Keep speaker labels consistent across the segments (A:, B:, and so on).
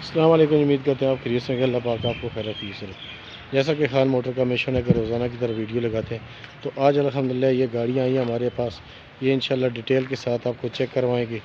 A: अस्सलाम वालेकुम। उम्मीद करते हैं आप खैरियत से, अल्लाह पाक आपको खैर रखी से। जैसा कि खान मोटर का मिशन है कि रोज़ाना की तरह वीडियो लगाते हैं, तो आज अल्हम्दुलिल्लाह ये गाड़ियाँ आई हमारे पास। ये इंशाल्लाह डिटेल के साथ आपको चेक करवाएंगे।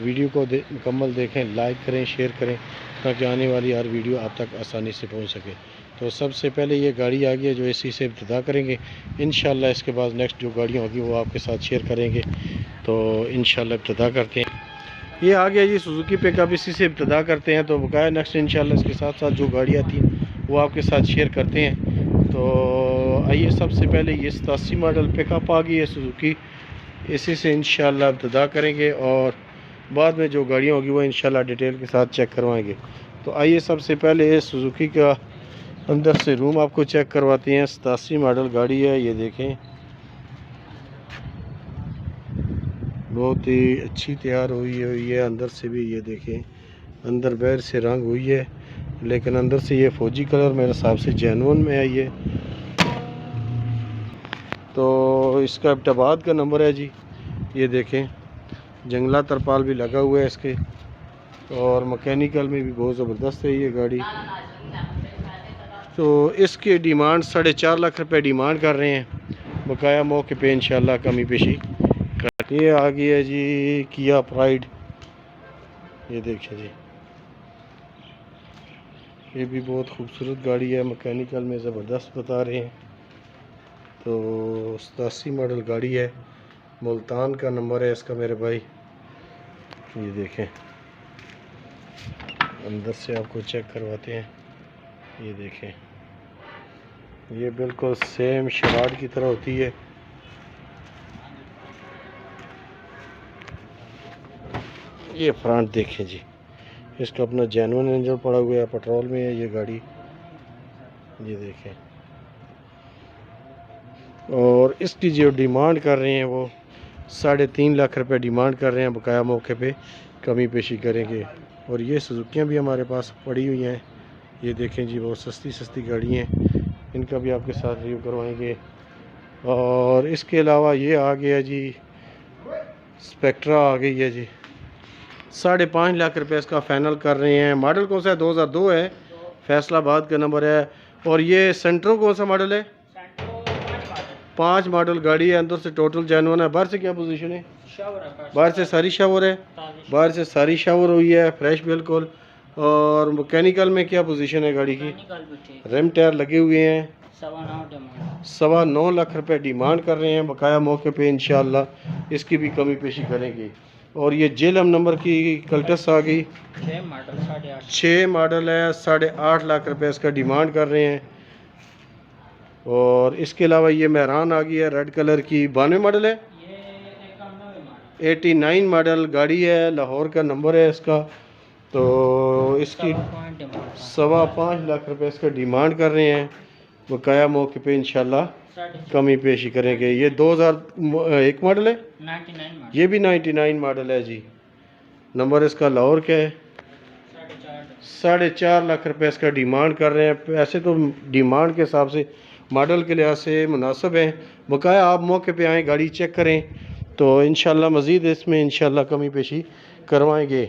A: वीडियो को मुकम्मल देखें, लाइक करें, शेयर करें, ताकि आने वाली हर वीडियो आप तक आसानी से पहुँच सके। तो सबसे पहले ये गाड़ी आ गई है जो इसी से इब्तिदा करेंगे। इंशाल्लाह इसके बाद नेक्स्ट जो गाड़ियाँ होगी वो आपके साथ शेयर करेंगे। तो इंशाल्लाह इब्तिदा करते हैं। ये आ गया जी सुजुकी पिकअप, इसी से इब्तिदा करते हैं। तो बकाया नेक्स्ट इंशाल्लाह इसके साथ साथ जो गाड़ियाँ थी वो आपके साथ शेयर करते हैं। तो आइए, सबसे पहले ये 87 मॉडल पिकअप आ गई है सुजुकी, इसी से इंशाल्लाह इब्तिदा करेंगे और बाद में जो गाड़ियाँ होगी वो इंशाल्लाह डिटेल के साथ चेक करवाएंगे। तो आइए, सबसे पहले ये सुजुकी का अंदर से रूम आपको चेक करवाते हैं। 87 मॉडल गाड़ी है, ये देखें, बहुत ही अच्छी तैयार हुई है। अंदर से भी ये देखें, अंदर बाहर से रंग हुई है, लेकिन अंदर से ये फौजी कलर मेरे हिसाब से जैनुअन में है ये। तो इसका अब्टाबाद का नंबर है जी, ये देखें, जंगला तरपाल भी लगा हुआ है इसके, और मैकेनिकल में भी बहुत ज़बरदस्त है ये गाड़ी। तो इसकी डिमांड 4.5 लाख रुपए डिमांड कर रहे हैं। बकाया मौके पे इंशाल्लाह कमी पेशी। ये आ गई है जी किया प्राइड, ये देखिए जी, ये भी बहुत खूबसूरत गाड़ी है, मैकेनिकल में ज़बरदस्त बता रहे हैं। तो 87 मॉडल गाड़ी है, मुल्तान का नंबर है इसका मेरे भाई। ये देखें, अंदर से आपको चेक करवाते हैं। ये देखें, ये बिल्कुल सेम शराड की तरह होती है। ये फ्रंट देखें जी, इसका अपना जेनुइन इंजन पड़ा हुआ है, पेट्रोल में है ये गाड़ी, ये देखें। और इसकी जो डिमांड कर रहे हैं वो 3.5 लाख रुपए डिमांड कर रहे हैं। बकाया मौके पे कमी पेशी करेंगे। और ये सुजुकियाँ भी हमारे पास पड़ी हुई हैं, ये देखें जी, बहुत सस्ती सस्ती गाड़ी हैं, इनका भी आपके साथ रिव्यू करवाएंगे। और इसके अलावा ये आ गया जी स्पेक्ट्रा आ गई है जी, 5.5 लाख रुपए इसका फ़ाइनल कर रहे हैं। मॉडल कौन सा है? 2002 है, फैसलाबाद का नंबर है। और ये सेंट्रो कौन सा मॉडल है? 5 मॉडल गाड़ी है, अंदर से टोटल जेनुइन है। बाहर से क्या पोजीशन है? बाहर से सारी शावर है, बाहर से सारी शावर हुई है, फ्रेश बिल्कुल। और मैकेनिकल में क्या पोजीशन है गाड़ी की? रिम टायर लगे हुए हैं। 9.25 लाख रुपए डिमांड कर रहे हैं। बकाया मौके पे इंशाल्लाह इसकी भी कमी पेशी करेंगे। और ये जेलम नंबर की कल्टस आ गई, 6 मॉडल है, 8.5 लाख रुपए इसका डिमांड कर रहे हैं। और इसके अलावा ये मेहरान आ गई है रेड कलर की, 92 मॉडल है, 89 मॉडल गाड़ी है, लाहौर का नंबर है इसका। तो इसकी 5.25 लाख रुपए इसका डिमांड कर रहे हैं। बकाया मौके पे इंशाल्लाह कमी पेशी करेंगे। ये 2001 मॉडल है, 99 मॉडल। ये भी 99 मॉडल है जी। नंबर इसका लाहौर का है। 4.5 लाख रुपए इसका डिमांड कर रहे हैं। ऐसे तो डिमांड के हिसाब से मॉडल के लिहाज से मुनासिब है। बकाया आप मौके पे आएँ, गाड़ी चेक करें, तो इंशाल्लाह मज़ीद इसमें इंशाल्लाह कमी पेशी करवाएंगे।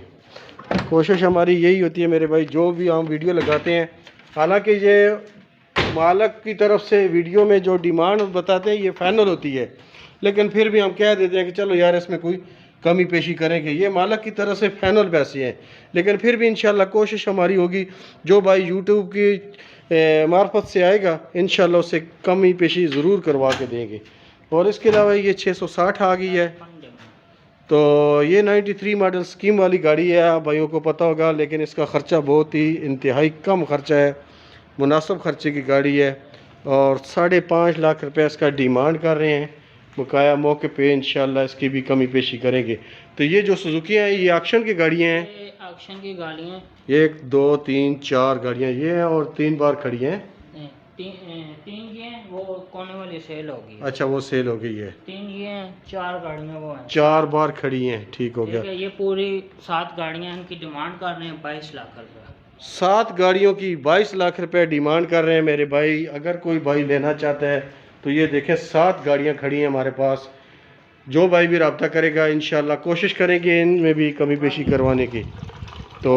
A: कोशिश हमारी यही होती है मेरे भाई, जो भी हम वीडियो लगाते हैं, हालांकि ये मालिक की तरफ से वीडियो में जो डिमांड बताते हैं ये फ़ाइनल होती है, लेकिन फिर भी हम कह देते हैं कि चलो यार इसमें कोई कमी पेशी करेंगे। ये मालिक की तरफ से फ़ाइनल पैसे हैं, लेकिन फिर भी इंशाल्लाह कोशिश हमारी होगी, जो भाई यूट्यूब की मार्फत से आएगा इंशाल्लाह उससे कमी पेशी ज़रूर करवा के देंगे। और इसके अलावा ये 660 आ गई है। तो ये 93 मॉडल स्कीम वाली गाड़ी है, आप भाइयों को पता होगा, लेकिन इसका ख़र्चा बहुत ही इंतहाई कम ख़र्चा है, मुनासिब ख़र्चे की गाड़ी है। और 5.5 लाख रुपए इसका डिमांड कर रहे हैं। बकाया मौके पे इंशाल्लाह इसकी भी कमी पेशी करेंगे। तो ये जो सुजुकी हैं ये ऑक्शन की गाड़ियाँ हैं,
B: ऑक्शन की गाड़ियाँ
A: 1 2 3 4 गाड़ियाँ ये हैं, और 3 बार खड़ी हैं।
B: तीन ये हैं, वो कोने वाली सेल होगी।
A: अच्छा, वो सेल हो गई है।
B: 3 ये हैं, 4 गाड़ियाँ वो हैं,
A: 4 बार खड़ी हैं, ठीक हो गया।
B: ये पूरी 7 गाड़ियाँ इनकी डिमांड कर रहे हैं 22 लाख रुपये।
A: 7 गाड़ियों की 22 लाख रुपए डिमांड कर रहे हैं मेरे भाई। अगर कोई भाई लेना चाहता है तो ये देखें, 7 गाड़ियां खड़ी हैं हमारे पास। जो भाई भी रब्ता करेगा इंशाल्लाह कोशिश करेंगे इनमें भी कमी पेशी करवाने की। तो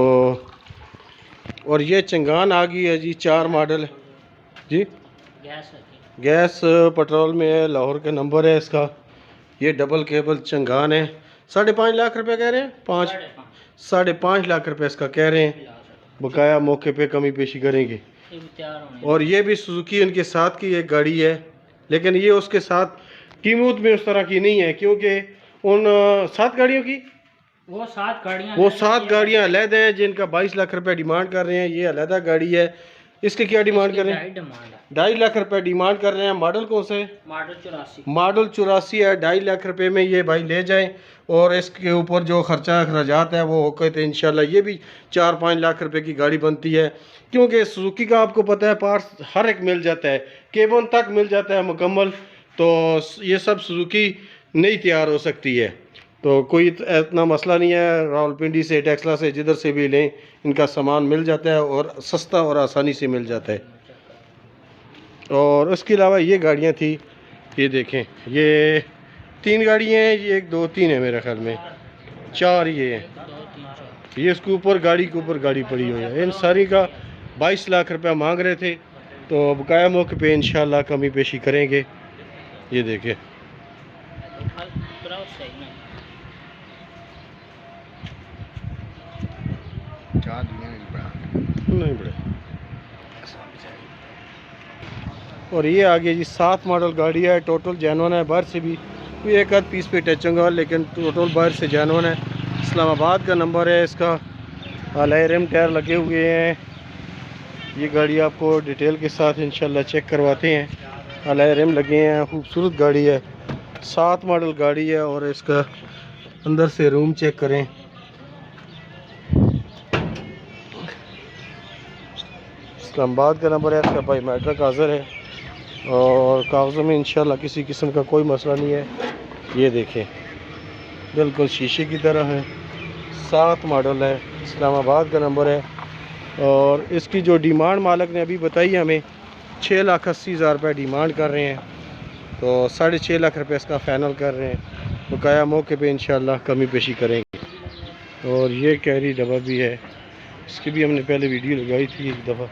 A: और ये चंगान आ गई है जी, 4 मॉडल जी।
B: गैस रखी।
A: गैस पेट्रोल में है, लाहौर का नंबर है इसका। ये डबल केबल चंगान है। 5.5 लाख रुपए कह रहे हैं, 5.5 लाख रुपए इसका कह रहे हैं। बकाया मौके पे कमी पेशी करेंगे। और ये भी सुजुकी उनके साथ की एक गाड़ी है, लेकिन ये उसके साथ कीमत में उस तरह की नहीं है, क्योंकि उन 7 गाड़ियों की
B: वो 7
A: गाड़ियाँ अलग हैं जिनका 22 लाख रुपए डिमांड कर रहे हैं। ये अलहदा गाड़ी है। इसके क्या डिमांड कर रहे हैं? 2.5 लाख रुपए डिमांड कर रहे हैं। मॉडल कौन सा है? मॉडल 84 है। 2.5 लाख रुपए में ये भाई ले जाएं, और इसके ऊपर जो खर्चा अखराजात है वो होकर तो इंशाल्लाह ये भी 4-5 लाख रुपए की गाड़ी बनती है। क्योंकि सुजुकी का आपको पता है पार्ट्स हर एक मिल जाता है, केबन तक मिल जाता है मुकम्मल। तो ये सब सुजुकी नहीं तैयार हो सकती है, तो कोई इतना मसला नहीं है। रावलपिंडी से, टेक्सला से, जिधर से भी लें इनका सामान मिल जाता है और सस्ता और आसानी से मिल जाता है। और उसके अलावा ये गाड़ियाँ थी, ये देखें, ये 3 गाड़ियाँ हैं, ये 1 2 3 है मेरे ख्याल में, 4 ये हैं। ये इसके ऊपर गाड़ी के ऊपर गाड़ी पड़ी हुई है। इन सारी का 22 लाख रुपया मांग रहे थे, तो बकाया मौके पे इंशाल्लाह कमी पेशी करेंगे। ये देखें, नहीं बड़े। और ये आगे जी 7 मॉडल गाड़ी है, टोटल जैनवन है। बाहर से भी कोई एक आध पीस पे टचिंग है, लेकिन टोटल बाहर से जैनवन है। इस्लामाबाद का नंबर है इसका। अलॉय रिम टायर लगे हुए हैं। ये गाड़ी आपको डिटेल के साथ इंशाल्लाह चेक करवाते हैं। अलॉय रिम लगे हैं, खूबसूरत गाड़ी है। 7 मॉडल गाड़ी है। और इसका अंदर से रूम चेक करें। इस्लामाबाद का नंबर है इसका, बायोमेट्रिक हाज़िर है, और कागज़ों में इंशाल्लाह किसी किस्म का कोई मसला नहीं है। ये देखें, बिल्कुल शीशे की तरह है। 7 मॉडल है, इस्लामाबाद का नंबर है। और इसकी जो डिमांड मालिक ने अभी बताई हमें, 6,80,000 रुपये डिमांड कर रहे हैं, तो 6.5 लाख रुपये इसका फ़ाइनल कर रहे हैं। बकाया मौके पे इंशाल्लाह कमी पेशी करेंगे। और ये कैरी डब्बा भी है, इसकी भी हमने पहले वीडियो लगाई थी एक दफ़ा,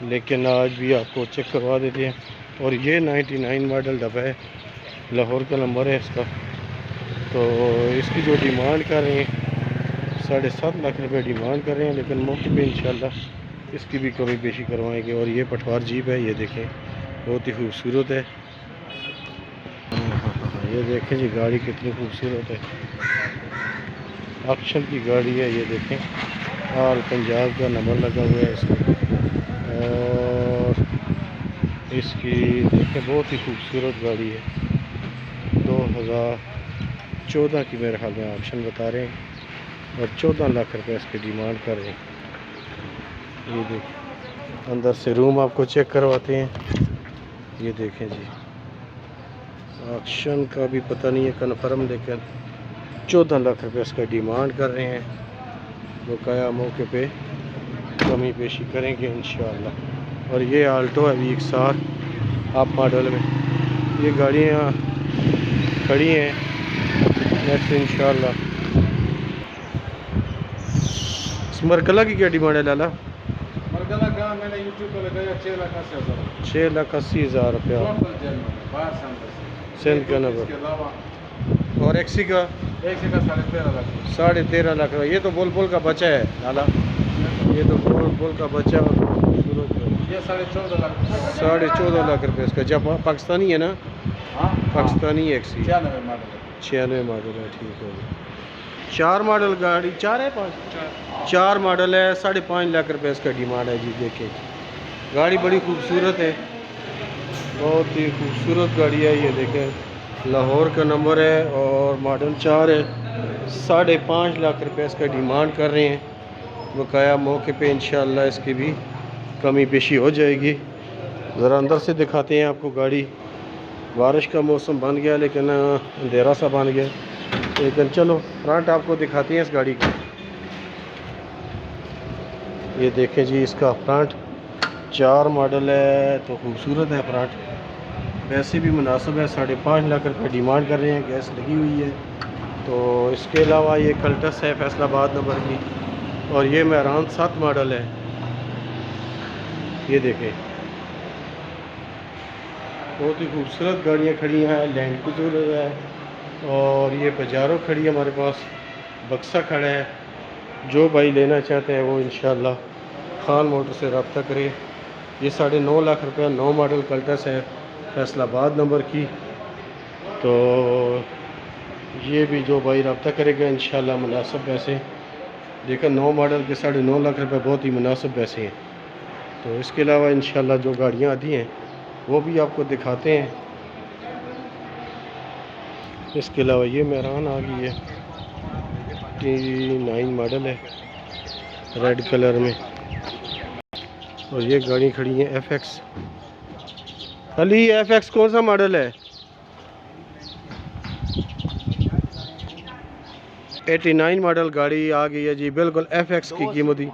A: लेकिन आज भी आपको चेक करवा देते हैं। और ये 99 मॉडल डब्बा है, लाहौर का नंबर है इसका। तो इसकी जो डिमांड कर रहे हैं, 7.5 लाख रुपए डिमांड कर रहे हैं, लेकिन मौके पे इंशाल्लाह इसकी भी कमी पेशी करवाएंगे। और ये पटवार जीप है, ये देखें, बहुत ही खूबसूरत है। ये देखें जी, गाड़ी कितनी खूबसूरत है, ऑक्शन की गाड़ी है। ये देखें, ऑल पंजाब का नंबर लगा हुआ है इसका। और इसकी देखें, बहुत ही खूबसूरत गाड़ी है। 2014 की मेरे ख्याल में ऑप्शन बता रहे हैं, और 14 लाख रुपए इसकी डिमांड कर रहे हैं। ये देखें, अंदर से रूम आपको चेक करवाते हैं। ये देखें जी, ऑक्शन का भी पता नहीं है कन्फर्म, लेकिन 14 लाख रुपए इसका डिमांड कर रहे हैं। बकाया मौके पे कमी पेशी करेंगे इंशाअल्लाह। और ये आल्टो है V1 आप मॉडल में। ये गाड़ियाँ खड़ी हैं, नेक्स्ट इंशाअल्लाह। मरकला की क्या डिमांड है लाला?
C: मरकला का मैंने यूट्यूब पर लगाया
A: 6,80,000 रुपया सेंध का नंबर। और एक्सी का
C: 13.5 लाख।
A: 13.5 लाख। ये तो बोल का बच्चा है लाला, ये तो बोल का बच्चा है।
C: ये 14.5 लाख।
A: 14.5 लाख रुपये इसका। जब पाकिस्तानी है ना?
C: हाँ,
A: पाकिस्तानी एक्सी
C: 96
A: मॉडल है। ठीक है, 4 मॉडल गाड़ी, 4 है 4 मॉडल है। 5.5 लाख रुपये इसका डिमांड है जी। देखें, गाड़ी बड़ी खूबसूरत है, बहुत ही खूबसूरत गाड़ी है। ये देखें, लाहौर का नंबर है और मॉडल 4 है। 5.5 लाख रुपये इसका डिमांड कर रहे हैं। बकाया मौके पे इंशाल्लाह इसकी भी कमी पेशी हो जाएगी। ज़रा अंदर से दिखाते हैं आपको गाड़ी। बारिश का मौसम बन गया, लेकिन अंधेरा सा बन गया, लेकिन चलो फ्रंट आपको दिखाते हैं इस गाड़ी का। ये देखें जी, इसका फ्रंट 4 मॉडल है, तो खूबसूरत है फ्रंट। वैसे भी मुनासिब है। 5.5 लाख रुपये डिमांड कर रहे हैं। गैस लगी हुई है। तो इसके अलावा ये कल्टस है फैसलाबाद नंबर की, और ये मेहरान 7 मॉडल है। ये देखें, बहुत ही खूबसूरत गाड़ियाँ खड़ी हैं। लैंड क्रूज़र है और ये पजारो खड़ी है हमारे पास, बक्सा खड़ा है। जो भाई लेना चाहते हैं वो इंशाल्लाह खान मोटर से रब्ता करें। ये 9.5 लाख रुपया 9 मॉडल कल्टस है, फैसलाबाद नंबर की। तो ये भी जो भाई रब्ता करेगा इंशाल्लाह मुनासिब पैसे, देखा 9 मॉडल के 9.5 लाख रुपए बहुत ही मुनासिब पैसे हैं। तो इसके अलावा इंशाल्लाह जो गाड़ियाँ आती हैं वो भी आपको दिखाते हैं। इसके अलावा ये मेहरान आ गई है, T9 मॉडल है रेड कलर में। और ये गाड़ी खड़ी है FX। अली FX कौन सा मॉडल है? 89 मॉडल गाड़ी आ गई है जी, बिल्कुल FX की कीमत ही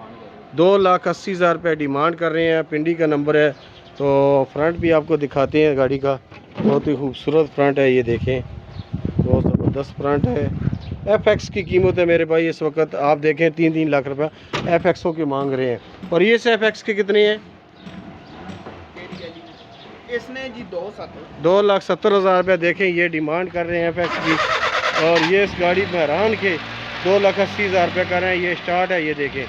A: 2,80,000 रुपये डिमांड कर रहे हैं। पिंडी का नंबर है। तो फ्रंट भी आपको दिखाते हैं गाड़ी का, बहुत ही खूबसूरत फ्रंट है। ये देखें, बहुत ज़बरदस्त फ्रंट है। FX की कीमत है मेरे भाई इस वक्त आप देखें 3-3 लाख रुपया FX की मांग रहे हैं। और ये से FX के कितने हैं?
D: इसने जी
A: 2,70,000 रुपये देखें ये डिमांड कर रहे हैं FX की। और ये इस गाड़ी मेहरान के 2,80,000 रुपये कर रहे हैं। ये स्टार्ट है, ये देखें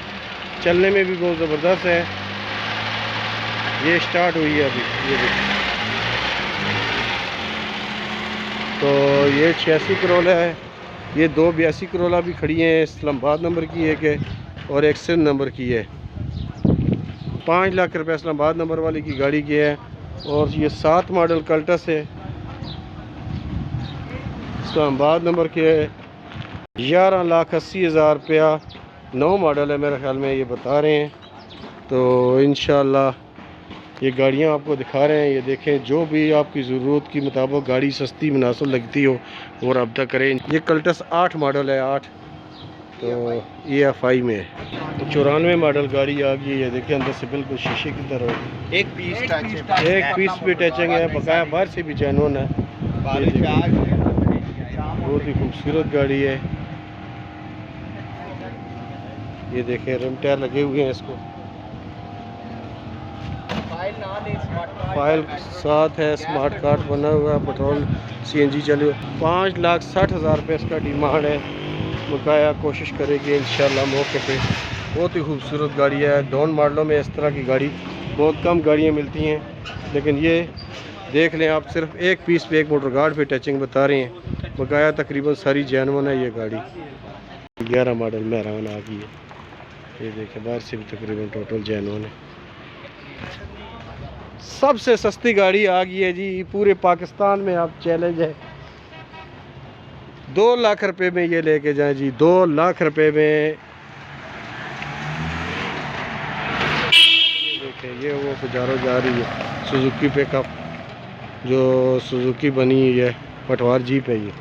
A: चलने में भी बहुत ज़बरदस्त है। ये स्टार्ट हुई है अभी, ये देखें। तो ये 86 करोला है, ये 2 82 करोला भी खड़ी हैं। इस्लामाबाद नंबर की एक है और एक सिंध नंबर की है। 5 लाख रुपये इस्लामाबाद नंबर वाली की गाड़ी की है। और ये 7 मॉडल कल्टस है, इस्लामाबाद नंबर के 11,80,000 रुपया 9 मॉडल है मेरे ख्याल में, ये बता रहे हैं। तो इंशाल्लाह ये गाड़ियाँ आपको दिखा रहे हैं। ये देखें, जो भी आपकी ज़रूरत के मुताबिक गाड़ी सस्ती मुनासिब लगती हो वो रब्ता करें। ये कल्टस 8 मॉडल है, 8 तो EFI में है। 94 मॉडल गाड़ी आ गई है, देखिए अंदर से बिल्कुल शीशे की तरह।
D: एक पीस
A: एक पीस भी टचिंग है, बकाया बाहर से भी चैनोन है। बहुत ही खूबसूरत गाड़ी है। ये देखें रिम टायर लगे हुए हैं इसको, फाइल साथ है, स्मार्ट कार्ड बना हुआ है, पेट्रोल CNG चले। 5,60,000 रुपये इसका डिमांड है। बकाया कोशिश करेंगे इंशाल्लाह मौके पे। बहुत ही खूबसूरत गाड़ी है। डाउन मॉडलों में इस तरह की गाड़ी बहुत कम गाड़ियाँ मिलती हैं, लेकिन ये देख लें आप, सिर्फ एक पीस पे एक मोटर गार्ड पे टचिंग बता रहे हैं। बकाया तकरीबन सारी जैनवन है ये गाड़ी। 11 मॉडल मेहरान आ गई है, ये देखें बाहर से भी तकरीबन टोटल जैनवन है। सबसे सस्ती गाड़ी आ गई है जी पूरे पाकिस्तान में, आप चैलेंज है 2 लाख रुपए में ये लेके जाएं जी, 2 लाख रुपए में। ये देखें, ये वो पजारो जा रही है, सुजुकी पिकअप जो सुजुकी बनी हुई है, पटवार जीप है ये।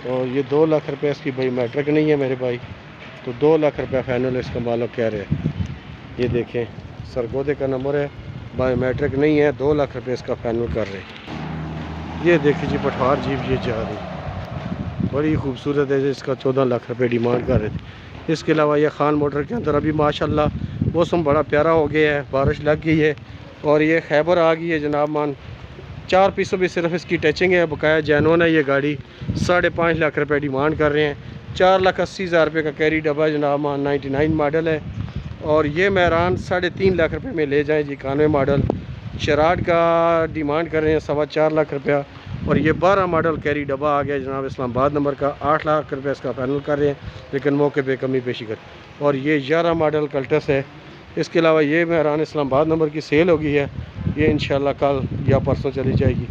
A: और ये 2 लाख रुपए इसकी बायोमेट्रिक नहीं है मेरे भाई, तो 2 लाख रुपया फाइनल इसका मालिक कह रहे हैं। ये देखें सरगोदे का नंबर है, बायोमेट्रिक नहीं है, 2 लाख रुपए इसका फाइनल कर रहे हैं। ये देखिए जी पटवार जीप ये जा रही है, बड़ी खूबसूरत है। इसका 14 लाख रुपए डिमांड कर रहे थे। इसके अलावा ये खान मोटर के अंदर अभी माशाल्लाह मौसम बड़ा प्यारा हो गया है, बारिश लग गई है। और ये खैबर आ गई है जनाब मान, 4 पीसों भी सिर्फ इसकी टचिंग है, बकाया जैनोन है। ये गाड़ी 5.5 लाख रुपए डिमांड कर रहे हैं। 4,80,000 रुपये का कैरी डब्बा जनाब मान, 99 मॉडल है। और ये मेहरान 3.5 लाख रुपए में ले जाएँ जी, 91 मॉडल शराड का डिमांड कर रहे हैं 4.25 लाख रुपया। और ये 12 मॉडल कैरी डब्बा आ गया जनाब इस्लामाबाद नंबर का, 8 लाख रुपये इसका फाइनल कर रहे हैं, लेकिन मौके पे कमी पेशी कर। और ये 11 मॉडल कल्टस है। इसके अलावा ये मेहरान इस्लामाबाद नंबर की सेल हो गई है, ये इंशाल्लाह कल या परसों चली जाएगी।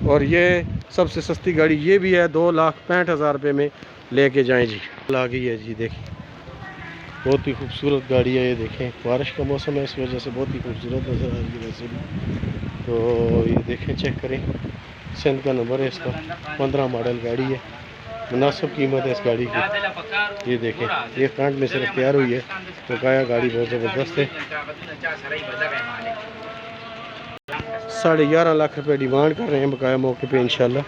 A: और ये सबसे सस्ती गाड़ी ये भी है, 2,65,000 रुपये में लेके जाएँ जी। आ गई है जी, देखिए बहुत ही खूबसूरत गाड़ी है। ये देखें बारिश का मौसम है, इस वजह से बहुत ही खूबसूरत नज़र आ रही है वैसे भी। तो ये देखें, चेक करें, सिंध का नंबर है इसका, 15 मॉडल गाड़ी है, मुनासिब कीमत है इस गाड़ी की। ये देखें ये फ्रंट में सिर्फ तैयार हुई है, तो बकाया गाड़ी बहुत ज़बरदस्त है। 11.5 लाख रुपए डिमांड कर रहे हैं, बकाया मौके पे इंशाल्लाह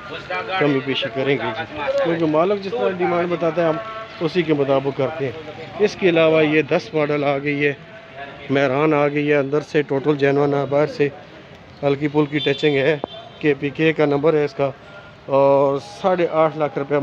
A: कमी पेशी करेंगे जी, क्योंकि मालिक जिस तरह डिमांड बताता है हम उसी के मुताबिक करते हैं। इसके अलावा ये 10 मॉडल आ गई है, मेहरान आ गई है अंदर से, टोटल जेनवन है, बाहर से हल्की पुल्की टचिंग है। KPK का नंबर है इसका और 8.5 लाख रुपया